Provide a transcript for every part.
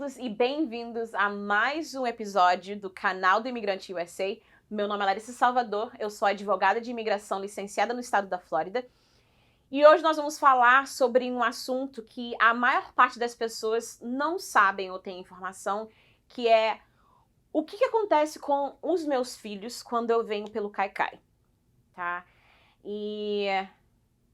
todos e bem-vindos a mais um episódio do canal do Imigrante USA. Meu nome é Larissa Salvador, eu sou advogada de imigração licenciada no estado da Flórida. E hoje nós vamos falar sobre um assunto que a maior parte das pessoas não sabem ou tem informação, que é o que acontece com os meus filhos quando eu venho pelo Caicai, tá? E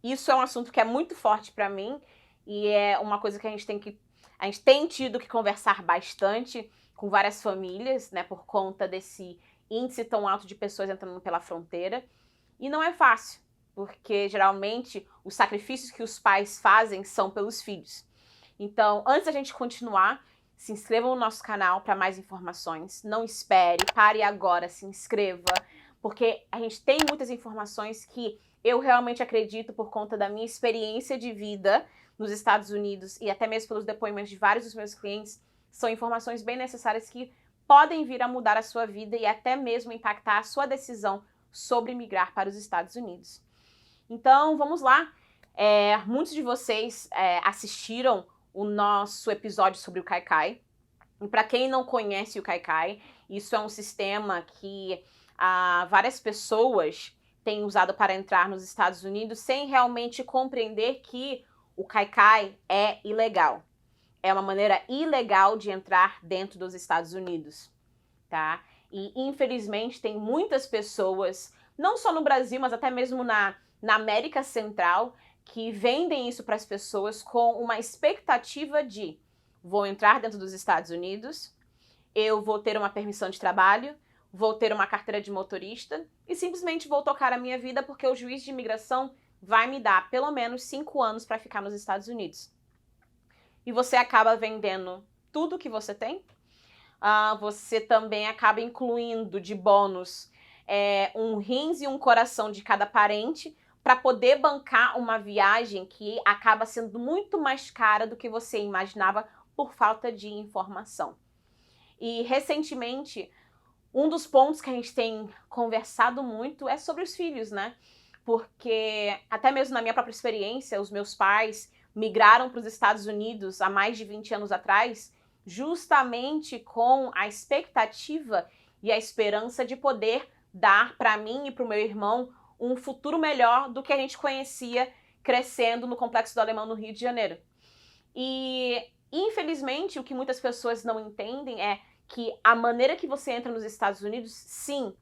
isso é um assunto que é muito forte para mim e é uma coisa que a gente tem tido que conversar bastante com várias famílias, né, por conta desse índice tão alto de pessoas entrando pela fronteira. E não é fácil, porque geralmente os sacrifícios que os pais fazem são pelos filhos. Então, antes da gente continuar, se inscreva no nosso canal para mais informações. Não espere, pare agora, se inscreva, porque a gente tem muitas informações que eu realmente acredito, por conta da minha experiência de vida nos Estados Unidos e até mesmo pelos depoimentos de vários dos meus clientes, são informações bem necessárias que podem vir a mudar a sua vida e até mesmo impactar a sua decisão sobre migrar para os Estados Unidos. Então, vamos lá. Muitos de vocês assistiram o nosso episódio sobre o Caicai. E para quem não conhece o Caicai, isso é um sistema que várias pessoas têm usado para entrar nos Estados Unidos sem realmente compreender que o Caicai é ilegal. É uma maneira ilegal de entrar dentro dos Estados Unidos, tá? E, infelizmente, tem muitas pessoas, não só no Brasil, mas até mesmo na América Central, que vendem isso para as pessoas com uma expectativa de: vou entrar dentro dos Estados Unidos, eu vou ter uma permissão de trabalho, vou ter uma carteira de motorista e simplesmente vou tocar a minha vida porque o juiz de imigração vai me dar pelo menos 5 anos para ficar nos Estados Unidos. E você acaba vendendo tudo que você tem. Você também acaba incluindo de bônus um rins e um coração de cada parente para poder bancar uma viagem que acaba sendo muito mais cara do que você imaginava por falta de informação. E recentemente, um dos pontos que a gente tem conversado muito é sobre os filhos, né? Porque até mesmo na minha própria experiência, os meus pais migraram para os Estados Unidos há mais de 20 anos atrás, justamente com a expectativa e a esperança de poder dar para mim e para o meu irmão um futuro melhor do que a gente conhecia crescendo no Complexo do Alemão no Rio de Janeiro. E, infelizmente, o que muitas pessoas não entendem é que a maneira que você entra nos Estados Unidos, sim,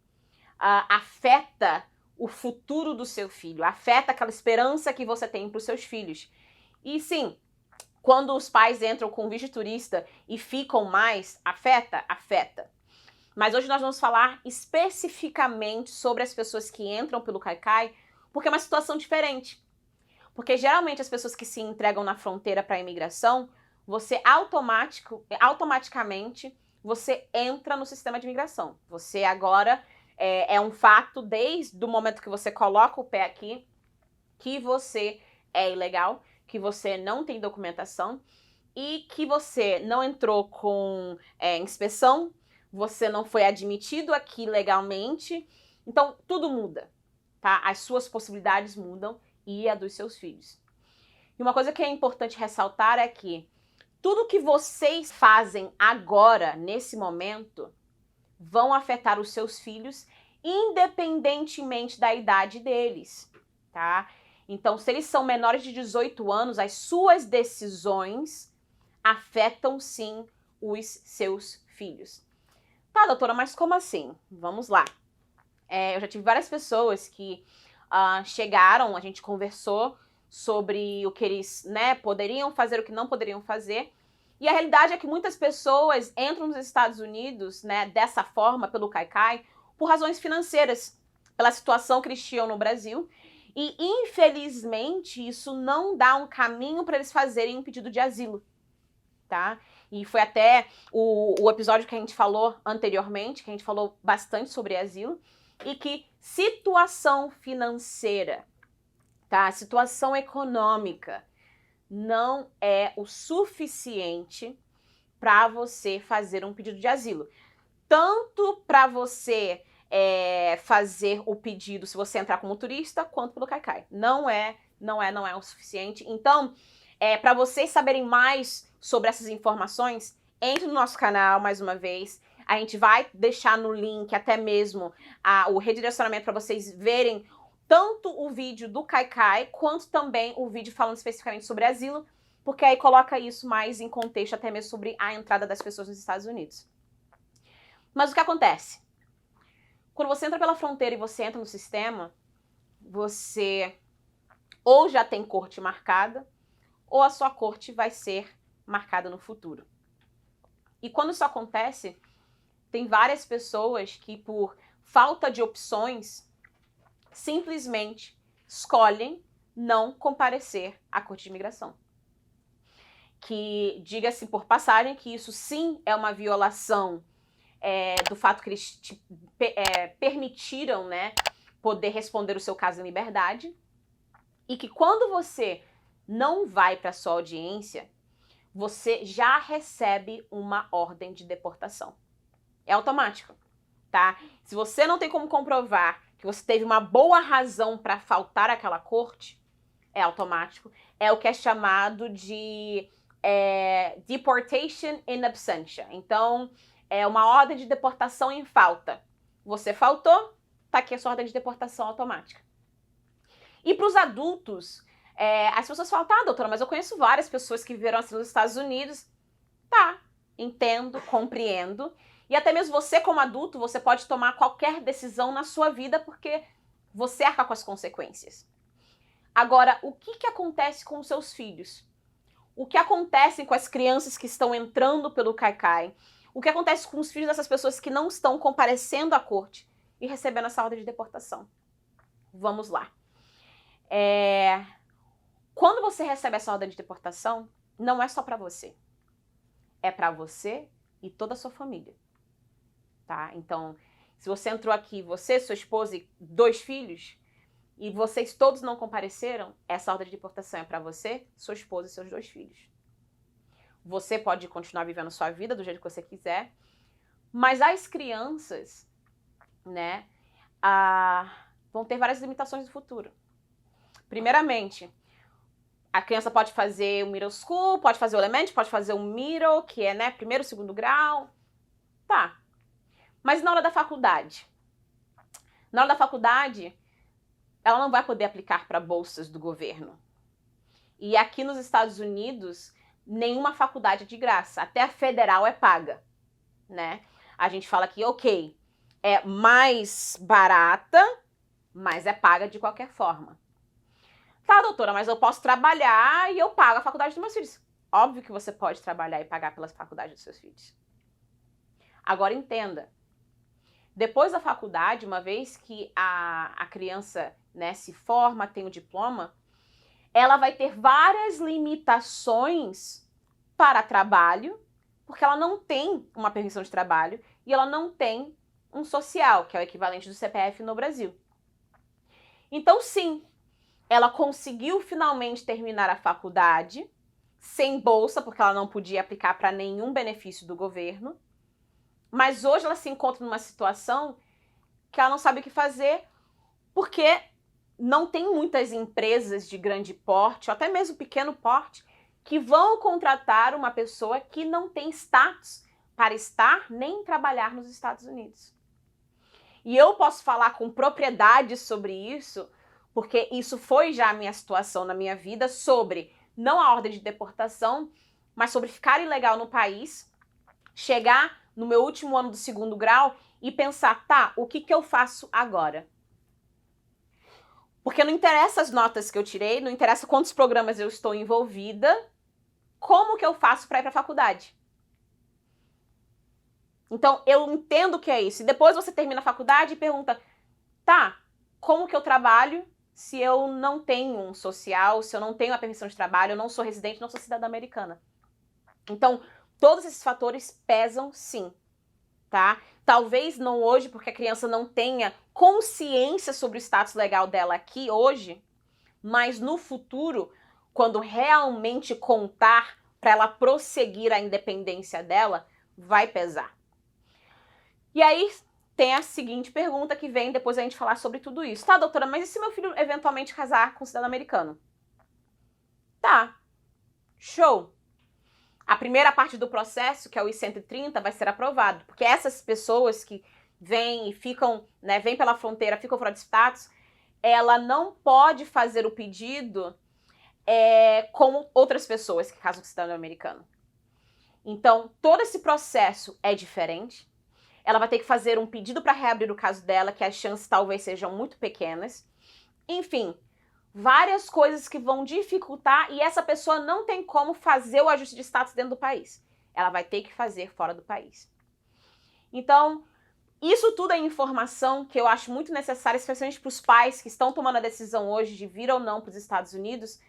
afeta o futuro do seu filho, afeta aquela esperança que você tem para os seus filhos. E sim, quando os pais entram com visto turista e ficam mais, afeta. Mas hoje nós vamos falar especificamente sobre as pessoas que entram pelo Caicai, porque é uma situação diferente. Porque geralmente as pessoas que se entregam na fronteira para a imigração, você automaticamente você entra no sistema de imigração. Você agora é um fato desde o momento que você coloca o pé aqui que você é ilegal, que você não tem documentação e que você não entrou com inspeção, você não foi admitido aqui legalmente. Então, tudo muda, tá? As suas possibilidades mudam e a dos seus filhos. E uma coisa que é importante ressaltar é que tudo que vocês fazem agora, nesse momento, vão afetar os seus filhos, independentemente da idade deles, tá? Então, se eles são menores de 18 anos, as suas decisões afetam, sim, os seus filhos. Tá, doutora, mas como assim? Vamos lá. Eu já tive várias pessoas que chegaram, a gente conversou sobre o que eles, poderiam fazer, o que não poderiam fazer. E a realidade é que muitas pessoas entram nos Estados Unidos, dessa forma, pelo Caicai, por razões financeiras, pela situação que eles tinham no Brasil. E, infelizmente, isso não dá um caminho para eles fazerem um pedido de asilo, tá? E foi até o episódio que a gente falou anteriormente, que a gente falou bastante sobre asilo, e que situação financeira, tá? Situação econômica não é o suficiente para você fazer um pedido de asilo. Tanto para você fazer o pedido se você entrar como turista, quanto pelo Caicai. Não é o suficiente. Então, para vocês saberem mais sobre essas informações, entre no nosso canal mais uma vez. A gente vai deixar no link até mesmo o redirecionamento para vocês verem tanto o vídeo do Kaikai, quanto também o vídeo falando especificamente sobre asilo, porque aí coloca isso mais em contexto até mesmo sobre a entrada das pessoas nos Estados Unidos. Mas o que acontece? Quando você entra pela fronteira e você entra no sistema, você ou já tem corte marcada, ou a sua corte vai ser marcada no futuro. E quando isso acontece, tem várias pessoas que, por falta de opções, simplesmente escolhem não comparecer à Corte de Imigração. Que, diga-se por passagem, que isso sim é uma violação do fato que eles permitiram, né, poder responder o seu caso em liberdade, e que quando você não vai para a sua audiência, você já recebe uma ordem de deportação. É automático, tá? Se você não tem como comprovar que você teve uma boa razão para faltar àquela corte, é automático. É o que é chamado de deportation in absentia. Então, é uma ordem de deportação em falta. Você faltou, tá aqui a sua ordem de deportação automática. E para os adultos, as pessoas falam, tá, doutora, mas eu conheço várias pessoas que viveram assim nos Estados Unidos. Tá, entendo, compreendo. E até mesmo você, como adulto, você pode tomar qualquer decisão na sua vida porque você arca com as consequências. Agora, o que acontece com os seus filhos? O que acontece com as crianças que estão entrando pelo Kaikai? O que acontece com os filhos dessas pessoas que não estão comparecendo à corte e recebendo essa ordem de deportação? Vamos lá. Quando você recebe essa ordem de deportação, não é só para você. É para você e toda a sua família. Tá? Então, se você entrou aqui, você, sua esposa e 2 filhos, e vocês todos não compareceram, essa ordem de deportação é para você, sua esposa e seus 2 filhos. Você pode continuar vivendo sua vida do jeito que você quiser, mas as crianças, né, vão ter várias limitações no futuro. Primeiramente, a criança pode fazer o middle school, pode fazer o elementary, pode fazer o middle, que é, né, primeiro, segundo grau. Tá. Mas na hora da faculdade? Na hora da faculdade, ela não vai poder aplicar para bolsas do governo. E aqui nos Estados Unidos, nenhuma faculdade é de graça. Até a federal é paga, né? A gente fala que, ok, é mais barata, mas é paga de qualquer forma. Tá, doutora, mas eu posso trabalhar e eu pago a faculdade dos meus filhos. Óbvio que você pode trabalhar e pagar pelas faculdades dos seus filhos. Agora entenda, depois da faculdade, uma vez que a criança, né, se forma, tem o diploma, ela vai ter várias limitações para trabalho, porque ela não tem uma permissão de trabalho e ela não tem um social, que é o equivalente do CPF no Brasil. Então, sim, ela conseguiu finalmente terminar a faculdade, sem bolsa, porque ela não podia aplicar para nenhum benefício do governo. Mas hoje ela se encontra numa situação que ela não sabe o que fazer, porque não tem muitas empresas de grande porte, ou até mesmo pequeno porte, que vão contratar uma pessoa que não tem status para estar nem trabalhar nos Estados Unidos. E eu posso falar com propriedade sobre isso, porque isso foi já a minha situação na minha vida, sobre não a ordem de deportação, mas sobre ficar ilegal no país, chegar no meu último ano do 2º grau e pensar, tá, o que eu faço agora? Porque não interessa as notas que eu tirei, não interessa quantos programas eu estou envolvida, como que eu faço para ir para a faculdade? Então, eu entendo que é isso. E depois você termina a faculdade e pergunta, tá, como que eu trabalho se eu não tenho um social, se eu não tenho a permissão de trabalho, eu não sou residente, não sou cidadã americana? Então, todos esses fatores pesam sim, tá? Talvez não hoje, porque a criança não tenha consciência sobre o status legal dela aqui hoje, mas no futuro, quando realmente contar para ela prosseguir a independência dela, vai pesar. E aí tem a seguinte pergunta que vem depois a gente falar sobre tudo isso. Tá, doutora, mas e se meu filho eventualmente casar com um cidadão americano? Tá, show. a primeira parte do processo, que é o I-130, vai ser aprovado, porque essas pessoas que vêm e ficam, né, vêm pela fronteira, ficam fora de status, ela não pode fazer o pedido como outras pessoas que casam com cidadão americano. Então, todo esse processo é diferente. Ela vai ter que fazer um pedido para reabrir o caso dela, que as chances talvez sejam muito pequenas. Enfim, várias coisas que vão dificultar e essa pessoa não tem como fazer o ajuste de status dentro do país. Ela vai ter que fazer fora do país. Então, isso tudo é informação que eu acho muito necessária, especialmente para os pais que estão tomando a decisão hoje de vir ou não para os Estados Unidos,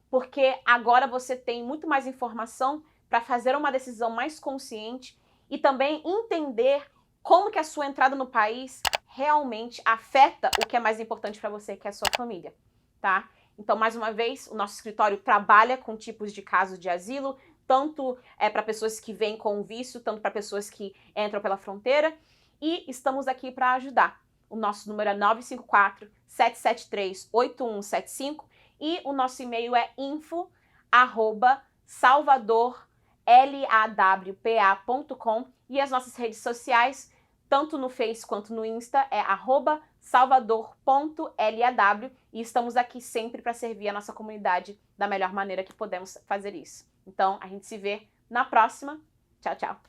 porque agora você tem muito mais informação para fazer uma decisão mais consciente e também entender como que a sua entrada no país realmente afeta o que é mais importante para você, que é a sua família, tá? Então, mais uma vez, o nosso escritório trabalha com tipos de casos de asilo, tanto para pessoas que vêm com visto, tanto para pessoas que entram pela fronteira, e estamos aqui para ajudar. O nosso número é 954-773-8175 e o nosso e-mail é info@salvadorlawpa.com e as nossas redes sociais, tanto no Face quanto no Insta, é @salvador.law e estamos aqui sempre para servir a nossa comunidade da melhor maneira que podemos fazer isso. Então, a gente se vê na próxima. Tchau, tchau.